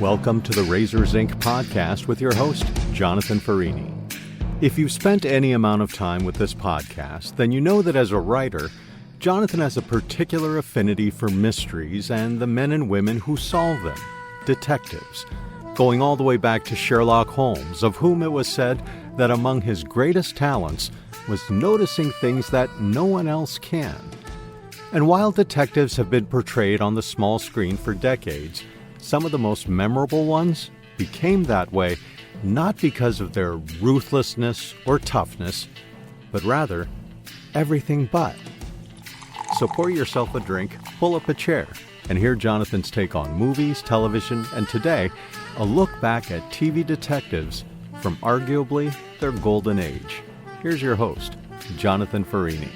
Welcome to the Razors Inc. podcast with your host, Jonathan Farini. If you've spent any amount of time with this podcast, then you know that as a writer, Jonathan has a particular affinity for mysteries and the men and women who solve them, detectives, going all the way back to Sherlock Holmes, of whom it was said that among his greatest talents was noticing things that no one else can. And while detectives have been portrayed on the small screen for decades, some of the most memorable ones became that way not because of their ruthlessness or toughness, but rather everything but. So pour yourself a drink, pull up a chair, and hear Jonathan's take on movies, television, and today, a look back at TV detectives from arguably their golden age. Here's your host, Jonathan Farini.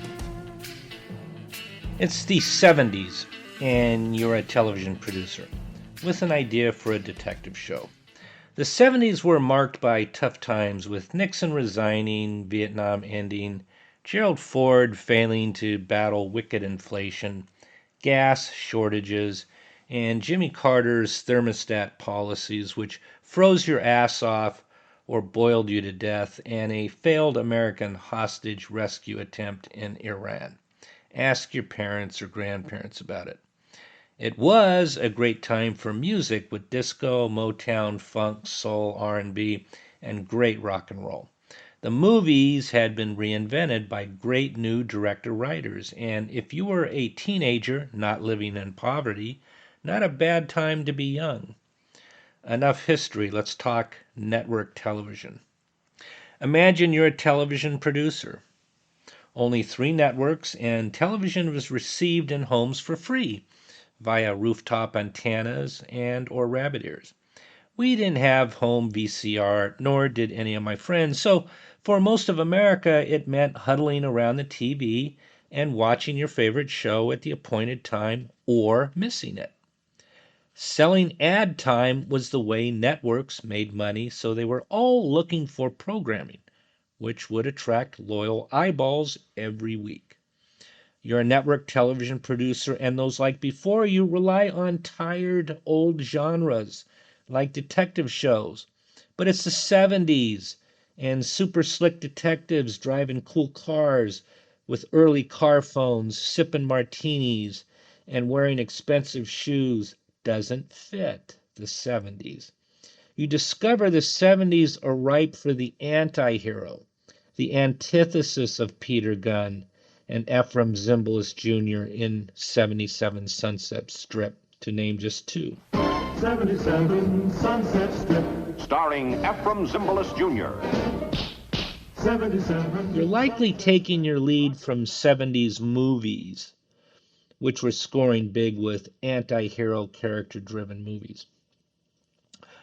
It's the 70s, and you're a television producer with an idea for a detective show. The 70s were marked by tough times, with Nixon resigning, Vietnam ending, Gerald Ford failing to battle wicked inflation, gas shortages, and Jimmy Carter's thermostat policies, which froze your ass off or boiled you to death, and a failed American hostage rescue attempt in Iran. Ask your parents or grandparents about it. It was a great time for music with disco, Motown, funk, soul, R&B, and great rock and roll. The movies had been reinvented by great new director-writers, and if you were a teenager not living in poverty, not a bad time to be young. Enough history, let's talk network television. Imagine you're a television producer. Only 3 networks, and television was received in homes for free via rooftop antennas and or rabbit ears. We didn't have home VCR, nor did any of my friends, so for most of America it meant huddling around the TV and watching your favorite show at the appointed time or missing it. Selling ad time was the way networks made money, so they were all looking for programming, which would attract loyal eyeballs every week. You're a network television producer, and those like before you rely on tired old genres like detective shows. But it's the 70s, and super slick detectives driving cool cars with early car phones, sipping martinis, and wearing expensive shoes doesn't fit the 70s. You discover the 70s are ripe for the anti-hero, the antithesis of Peter Gunn and Ephraim Zimbalist Jr. in 77 Sunset Strip, to name just 2. 77 Sunset Strip, starring Ephraim Zimbalist Jr. 77. You're likely taking your lead from 70s movies, which were scoring big with anti-hero character-driven movies.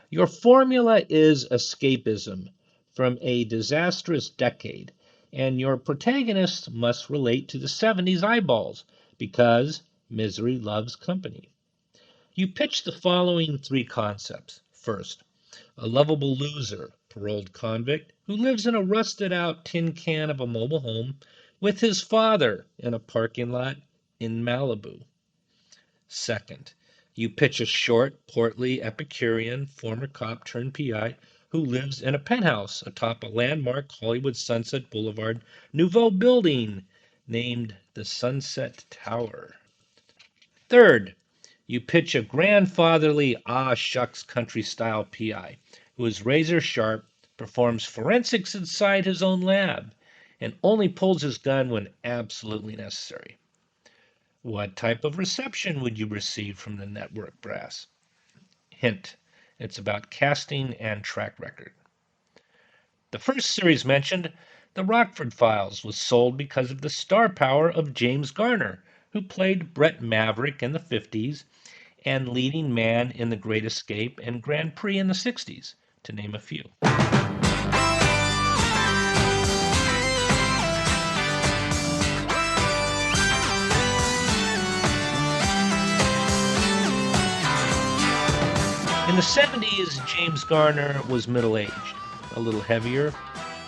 Your formula is escapism from a disastrous decade, and your protagonist must relate to the 70s eyeballs because misery loves company. You pitch the following 3 concepts. First, a lovable loser, paroled convict, who lives in a rusted-out tin can of a mobile home with his father in a parking lot in Malibu. Second, you pitch a short, portly Epicurean, former cop turned PI, who lives in a penthouse atop a landmark Hollywood Sunset Boulevard nouveau building named the Sunset Tower. Third, you pitch a grandfatherly, ah-shucks country-style PI who is razor-sharp, performs forensics inside his own lab, and only pulls his gun when absolutely necessary. What type of reception would you receive from the network brass? Hint, it's about casting and track record. The first series mentioned, The Rockford Files, was sold because of the star power of James Garner, who played Brett Maverick in the 50s and leading man in The Great Escape and Grand Prix in the 60s, to name a few. In the 70s, James Garner was middle-aged, a little heavier,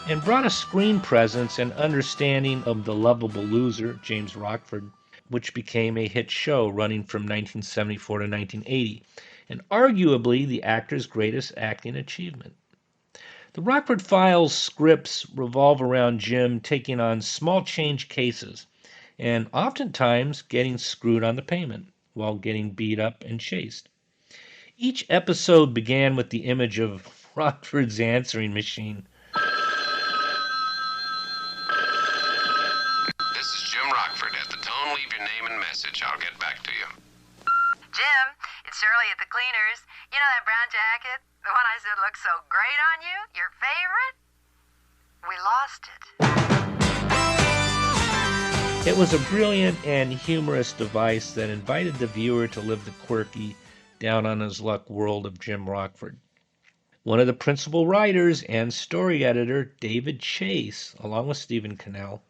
and brought a screen presence and understanding of the lovable loser, James Rockford, which became a hit show running from 1974 to 1980, and arguably the actor's greatest acting achievement. The Rockford Files scripts revolve around Jim taking on small change cases and oftentimes getting screwed on the payment while getting beat up and chased. Each episode began with the image of Rockford's answering machine. This is Jim Rockford. At the tone, leave your name and message. I'll get back to you. Jim, it's Shirley at the cleaners. You know that brown jacket? The one I said looked so great on you? Your favorite? We lost it. It was a brilliant and humorous device that invited the viewer to live the quirky, down-on-his-luck world of Jim Rockford. One of the principal writers and story editor, David Chase, along with Stephen Cannell,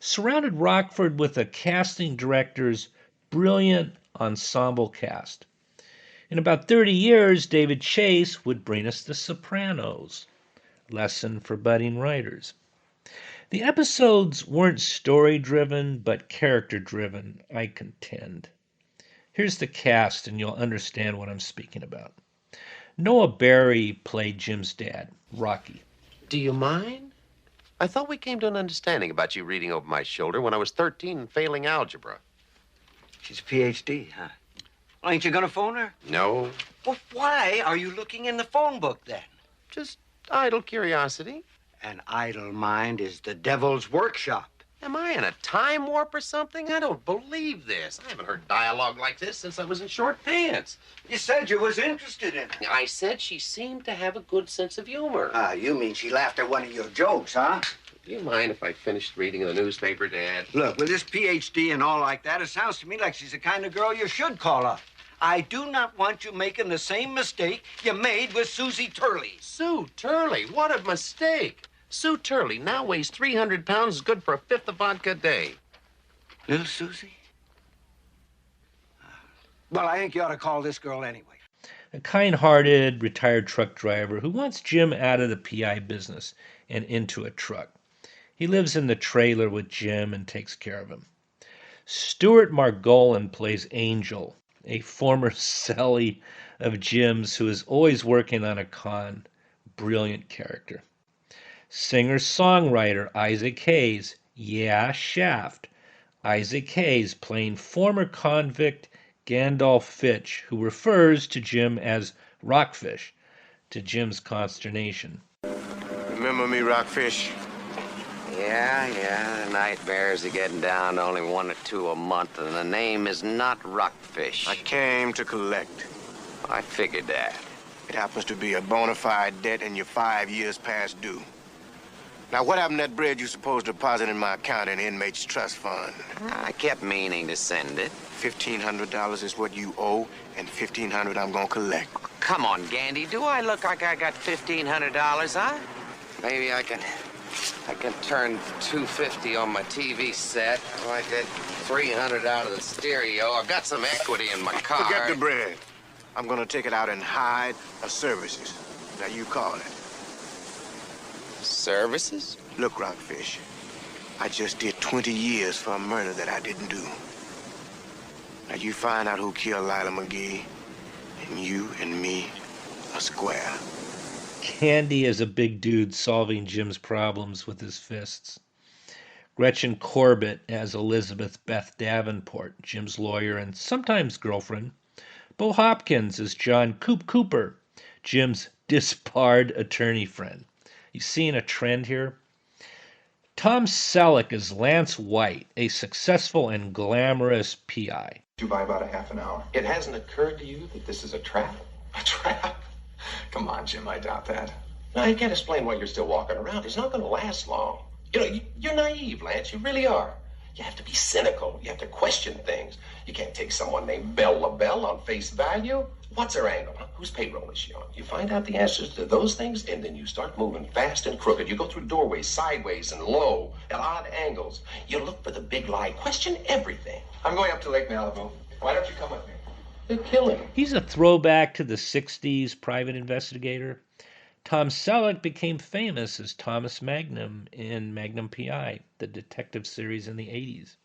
surrounded Rockford with a casting director's brilliant ensemble cast. In about 30 years, David Chase would bring us The Sopranos, lesson for budding writers. The episodes weren't story-driven, but character-driven, I contend. Here's the cast, and you'll understand what I'm speaking about. Noah Barry played Jim's dad, Rocky. Do you mind? I thought we came to an understanding about you reading over my shoulder when I was 13 and failing algebra. She's a PhD, huh? Well, ain't you gonna phone her? No, Well, why are you looking in the phone book then? just idle curiosity. An idle mind is the devil's workshop. Am I in a time warp or something? I don't believe this. I haven't heard dialogue like this since I was in short pants. You said you was interested in it. I said she seemed to have a good sense of humor. Ah, you mean she laughed at one of your jokes, huh? Do you mind if I finished reading the newspaper, Dad? Look, with this PhD and all like that, it sounds to me like she's the kind of girl you should call up. I do not want you making the same mistake you made with Susie Turley. Sue Turley, what a mistake. Sue Turley now weighs 300 pounds, is good for a fifth of vodka a day. Little Susie? Well, I think you ought to call this girl anyway. A kind-hearted retired truck driver who wants Jim out of the PI business and into a truck. He lives in the trailer with Jim and takes care of him. Stuart Margolin plays Angel, a former cellie of Jim's who is always working on a con. Brilliant character. Singer-songwriter Isaac Hayes, yeah, Shaft. Isaac Hayes playing former convict Gandalf Fitch, who refers to Jim as Rockfish, to Jim's consternation. Remember me, Rockfish? Yeah, the night bears are getting down to only 1 or 2 a month, and the name is not Rockfish. I came to collect. I figured that. It happens to be a bona fide debt and you're 5 years past due. Now, what happened to that bread you supposed to deposit in my account in the inmates trust fund? I kept meaning to send it. $1,500 is what you owe, and $1,500 I'm gonna collect. Come on, Gandy, do I look like I got $1,500, huh? Maybe I can turn $250 on my TV set. I get $300 out of the stereo. I've got some equity in my car. Forget the bread. I'm gonna take it out in hide or services. Now, you call it. Services? Look, Rockfish, I just did 20 years for a murder that I didn't do. Now, you find out who killed Lila McGee, and you and me are square. Candy is a big dude solving Jim's problems with his fists. Gretchen Corbett as Elizabeth Beth Davenport, Jim's lawyer and sometimes girlfriend. Bo Hopkins as John Coop Cooper, Jim's disbarred attorney friend. You seeing a trend here? Tom Selleck as Lance White, a successful and glamorous PI. Due by about a half an hour. It hasn't occurred to you that this is a trap? A trap? Come on, Jim, I doubt that. Now, I can't explain why you're still walking around. It's not going to last long. You know, you're naive, Lance. You really are. You have to be cynical. You have to question things. You can't take someone named Belle LaBelle on face value. What's her angle? Huh? Whose payroll is she on? You find out the answers to those things, and then you start moving fast and crooked. You go through doorways, sideways, and low, at odd angles. You look for the big lie. Question everything. I'm going up to Lake Malibu. Why don't you come with me? They'll kill him. He's a throwback to the 60s private investigator. Tom Selleck became famous as Thomas Magnum in Magnum P.I., the detective series in the 80s.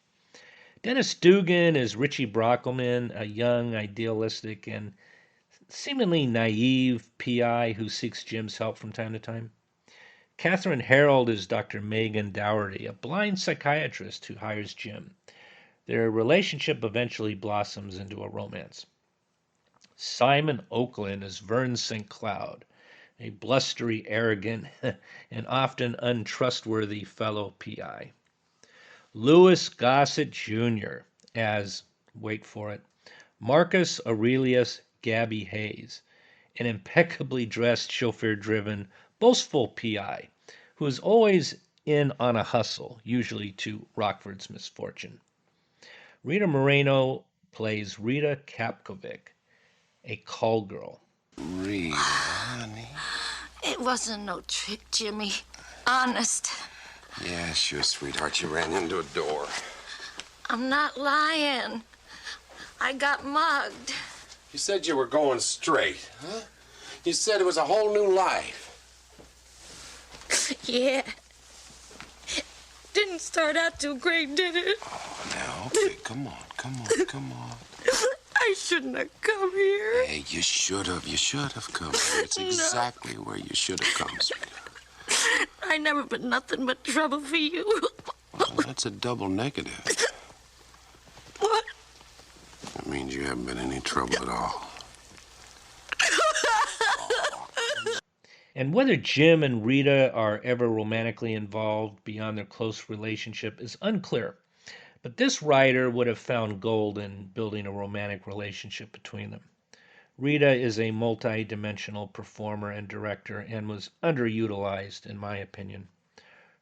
Dennis Dugan is Richie Brockelman, a young, idealistic, and seemingly naive PI who seeks Jim's help from time to time. Catherine Harold is Dr. Megan Dougherty, a blind psychiatrist who hires Jim. Their relationship eventually blossoms into a romance. Simon Oakland is Vern St. Cloud, a blustery, arrogant, and often untrustworthy fellow PI. Louis Gossett Jr. as, wait for it, Marcus Aurelius Gabby Hayes, an impeccably dressed, chauffeur-driven, boastful PI who is always in on a hustle, usually to Rockford's misfortune. Rita Moreno plays Rita Kapkovic, a call girl. Rita, honey. It wasn't no trick, Jimmy. Honest. Yeah, sure, sweetheart. You ran into a door. I'm not lying. I got mugged. You said you were going straight, huh? You said it was a whole new life. Yeah. Didn't start out too great, did it? Oh, now, okay, come on. I shouldn't have come here. Hey, you should have come here. It's exactly where you should have come, sweetheart. I never been nothing but trouble for you. Well, that's a double negative. What? That means you haven't been any trouble at all. And whether Jim and Rita are ever romantically involved beyond their close relationship is unclear. But this writer would have found gold in building a romantic relationship between them. Rita is a multi-dimensional performer and director and was underutilized, in my opinion.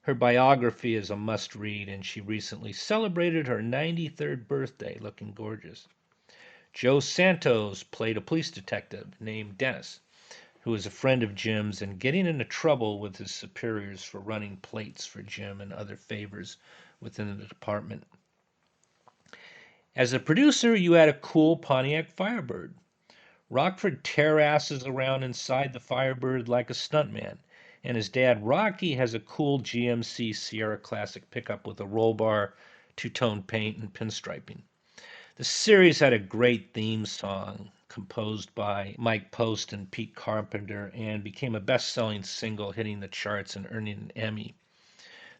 Her biography is a must-read, and she recently celebrated her 93rd birthday looking gorgeous. Joe Santos played a police detective named Dennis, who was a friend of Jim's and getting into trouble with his superiors for running plates for Jim and other favors within the department. As a producer, you had a cool Pontiac Firebird. Rockford tear-asses around inside the Firebird like a stuntman, and his dad Rocky has a cool GMC Sierra Classic pickup with a roll bar, two-tone paint, and pinstriping. The series had a great theme song composed by Mike Post and Pete Carpenter and became a best-selling single, hitting the charts and earning an Emmy.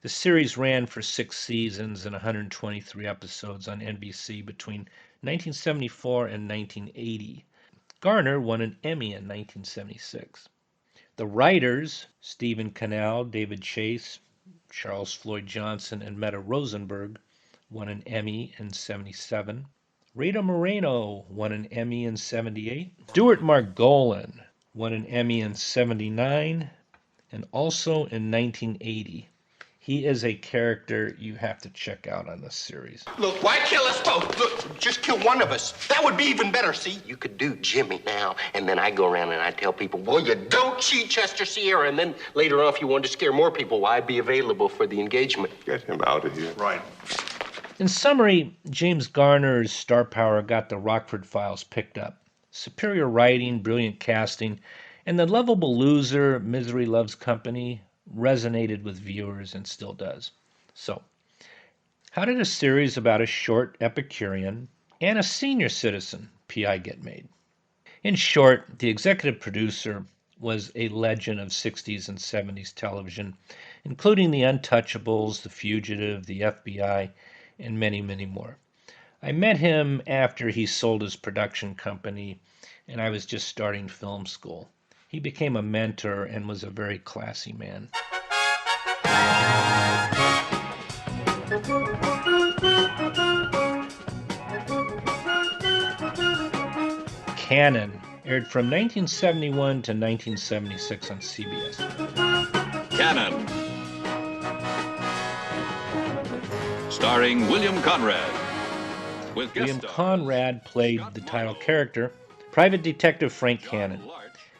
The series ran for 6 seasons and 123 episodes on NBC between 1974 and 1980. Garner won an Emmy in 1976. The writers, Stephen Cannell, David Chase, Charles Floyd Johnson, and Meta Rosenberg, won an Emmy in 1977. Rita Moreno won an Emmy in 1978. Stuart Margolin won an Emmy in 1979 and also in 1980. He is a character you have to check out on this series. Look, why kill us both? Look, just kill one of us. That would be even better, see? You could do Jimmy now, and then I go around and I tell people, well, you don't cheat Chester Sierra, and then later on, if you wanted to scare more people, why, I'd be available for the engagement. Get him out of here. Right. In summary, James Garner's star power got the Rockford Files picked up. Superior writing, brilliant casting, and the lovable loser, Misery Loves Company, resonated with viewers and still does. So, how did a series about a short Epicurean and a senior citizen PI get made? In short, the executive producer was a legend of 60s and 70s television, including The Untouchables, The Fugitive, The FBI, and many, many more. I met him after he sold his production company, and I was just starting film school. He became a mentor and was a very classy man. Cannon aired from 1971 to 1976 on CBS. Cannon. Starring William Conrad. William Conrad played the title character, Private Detective Frank Cannon.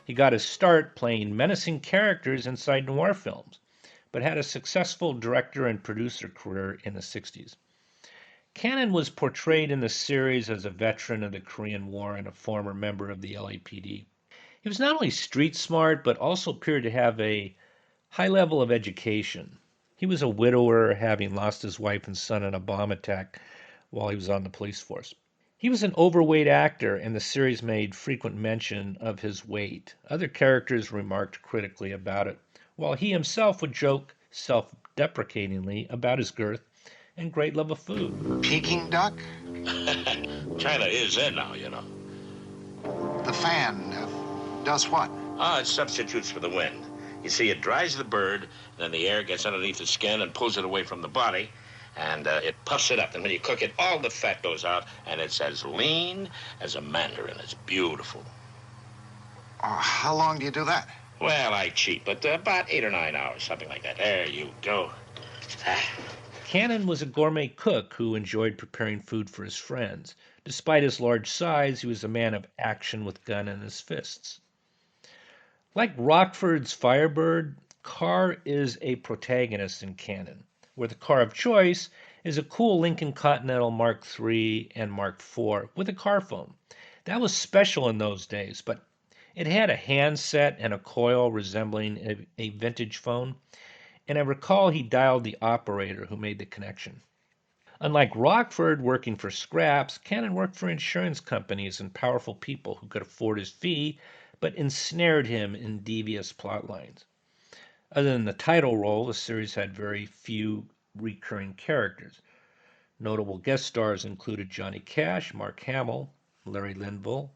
He got his start playing menacing characters inside noir films, but had a successful director and producer career in the 60s. Cannon was portrayed in the series as a veteran of the Korean War and a former member of the LAPD. He was not only street smart, but also appeared to have a high level of education. He was a widower, having lost his wife and son in a bomb attack while he was on the police force. He was an overweight actor, and the series made frequent mention of his weight. Other characters remarked critically about it, while he himself would joke self-deprecatingly about his girth and great love of food. Peking duck? China is in now, you know. The fan does what? It substitutes for the wind. You see, it dries the bird, then the air gets underneath the skin and pulls it away from the body, and it puffs it up. And when you cook it, all the fat goes out, and it's as lean as a mandarin. It's beautiful. How long do you do that? Well, I cheat, but about 8 or 9 hours, something like that. There you go. Cannon was a gourmet cook who enjoyed preparing food for his friends. Despite his large size, he was a man of action with gun in his fists. Like Rockford's Firebird, Carr is a protagonist in Cannon, where the car of choice is a cool Lincoln Continental Mark III and Mark IV with a car phone. That was special in those days, but it had a handset and a coil resembling a vintage phone, and I recall he dialed the operator who made the connection. Unlike Rockford working for scraps, Cannon worked for insurance companies and powerful people who could afford his fee, but ensnared him in devious plot lines. Other than the title role, the series had very few recurring characters. Notable guest stars included Johnny Cash, Mark Hamill, Larry Linville,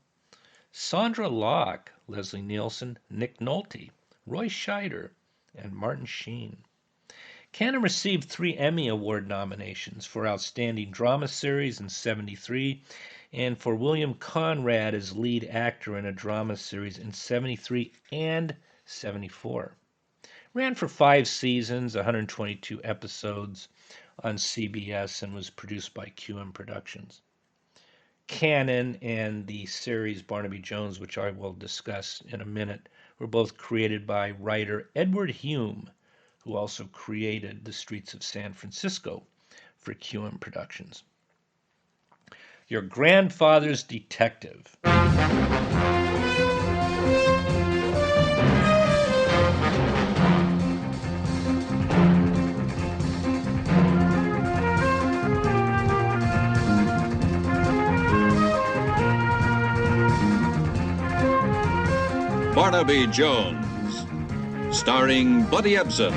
Sandra Locke, Leslie Nielsen, Nick Nolte, Roy Scheider, and Martin Sheen. Cannon received 3 Emmy Award nominations for Outstanding Drama Series in '73 and for William Conrad as lead actor in a drama series in '73 and '74. Ran for 5 seasons, 122 episodes on CBS, and was produced by QM Productions. Cannon and the series Barnaby Jones, which I will discuss in a minute, were both created by writer Edward Hume, who also created The Streets of San Francisco for QM Productions. Your Grandfather's Detective. Barnaby Jones, starring Buddy Ebsen,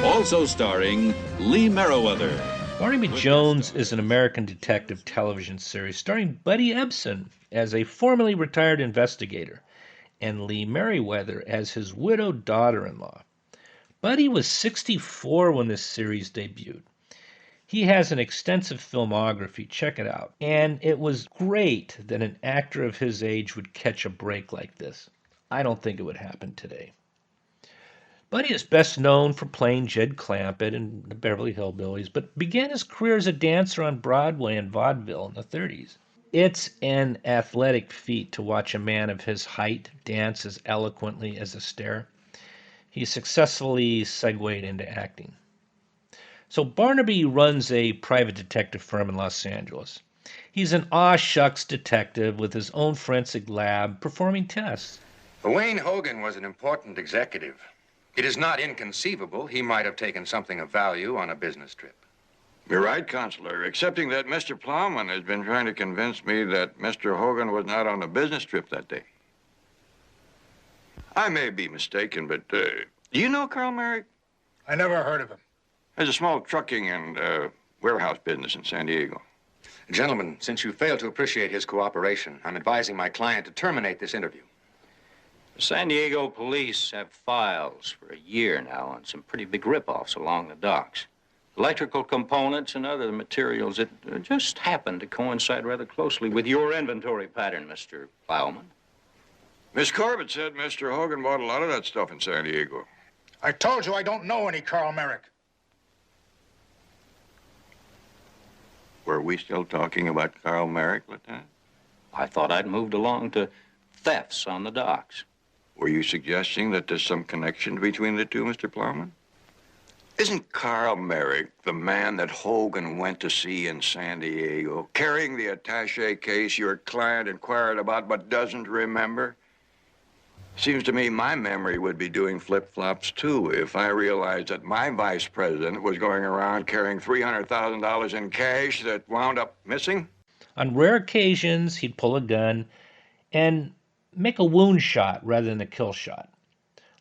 also starring Lee Merriweather. Barnaby Jones is an American detective television series starring Buddy Ebsen as a formerly retired investigator and Lee Merriweather as his widowed daughter-in-law. Buddy was 64 when this series debuted. He has an extensive filmography, check it out, and it was great that an actor of his age would catch a break like this. I don't think it would happen today. Buddy is best known for playing Jed Clampett in the Beverly Hillbillies, but began his career as a dancer on Broadway and vaudeville in the 30s. It's an athletic feat to watch a man of his height dance as eloquently as Astaire. He successfully segued into acting. So Barnaby runs a private detective firm in Los Angeles. He's an aw-shucks detective with his own forensic lab performing tests. Wayne Hogan was an important executive. It is not inconceivable he might have taken something of value on a business trip. You're right, Counselor, excepting that Mr. Plowman has been trying to convince me that Mr. Hogan was not on a business trip that day. I may be mistaken, but do you know Carl Merrick? I never heard of him. Has a small trucking and warehouse business in San Diego. Gentlemen, since you failed to appreciate his cooperation, I'm advising my client to terminate this interview. The San Diego police have files for a year now on some pretty big rip-offs along the docks. Electrical components and other materials that just happen to coincide rather closely with your inventory pattern, Mr. Plowman. Miss Corbett said Mr. Hogan bought a lot of that stuff in San Diego. I told you I don't know any Carl Merrick. Were we still talking about Carl Merrick, Lieutenant? I thought I'd moved along to thefts on the docks. Were you suggesting that there's some connection between the two, Mr. Plowman? Isn't Carl Merrick the man that Hogan went to see in San Diego, carrying the attaché case your client inquired about but doesn't remember? Seems to me my memory would be doing flip-flops, too, if I realized that my vice president was going around carrying $300,000 in cash that wound up missing. On rare occasions, he'd pull a gun and make a wound shot rather than a kill shot.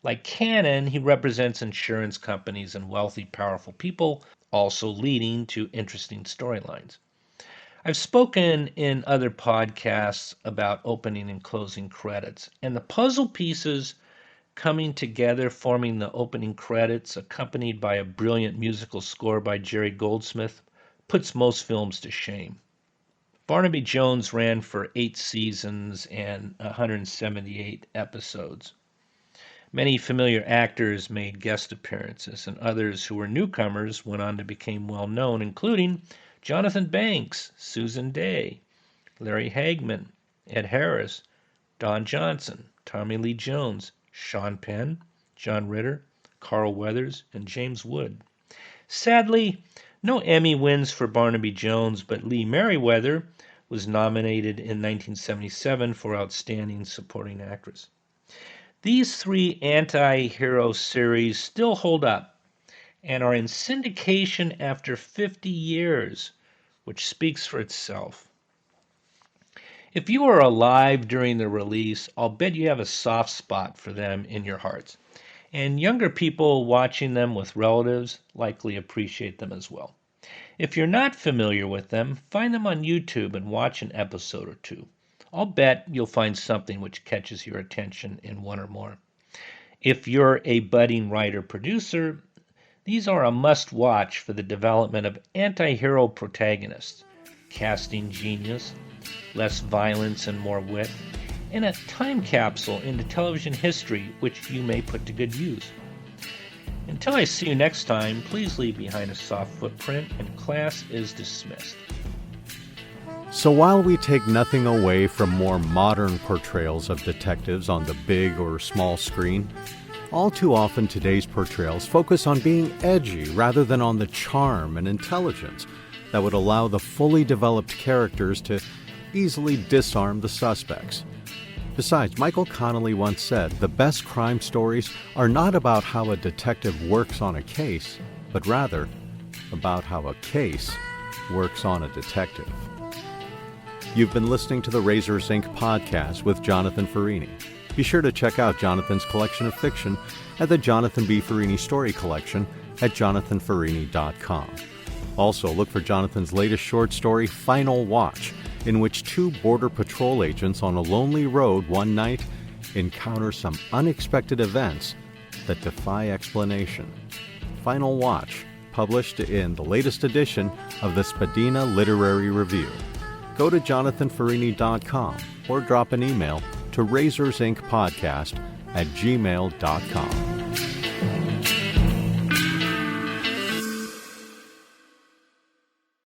Like Cannon, he represents insurance companies and wealthy, powerful people, also leading to interesting storylines. I've spoken in other podcasts about opening and closing credits, and the puzzle pieces coming together, forming the opening credits, accompanied by a brilliant musical score by Jerry Goldsmith, puts most films to shame. Barnaby Jones ran for 8 seasons and 178 episodes. Many familiar actors made guest appearances, and others who were newcomers went on to become well known, including Jonathan Banks, Susan Day, Larry Hagman, Ed Harris, Don Johnson, Tommy Lee Jones, Sean Penn, John Ritter, Carl Weathers, and James Wood. Sadly, no Emmy wins for Barnaby Jones, but Lee Merriweather was nominated in 1977 for Outstanding Supporting Actress. These 3 anti-hero series still hold up and are in syndication after 50 years, which speaks for itself. If you were alive during the release, I'll bet you have a soft spot for them in your hearts. And younger people watching them with relatives likely appreciate them as well. If you're not familiar with them, find them on YouTube and watch an episode or 2. I'll bet you'll find something which catches your attention in one or more. If you're a budding writer-producer, these are a must-watch for the development of anti-hero protagonists, casting genius, less violence and more wit, and a time capsule into television history which you may put to good use. Until I see you next time, please leave behind a soft footprint, and class is dismissed. So while we take nothing away from more modern portrayals of detectives on the big or small screen, all too often today's portrayals focus on being edgy rather than on the charm and intelligence that would allow the fully developed characters to easily disarm the suspects. Besides, Michael Connelly once said, the best crime stories are not about how a detective works on a case, but rather about how a case works on a detective. You've been listening to the Razors Inc. podcast with Jonathan Farini. Be sure to check out Jonathan's collection of fiction at the Jonathan B. Farini Story Collection at jonathanfarini.com. Also, look for Jonathan's latest short story, Final Watch, in which 2 Border Patrol agents on a lonely road one night encounter some unexpected events that defy explanation. Final Watch, published in the latest edition of the Spadina Literary Review. Go to jonathanfarini.com or drop an email to razorsincpodcast@gmail.com.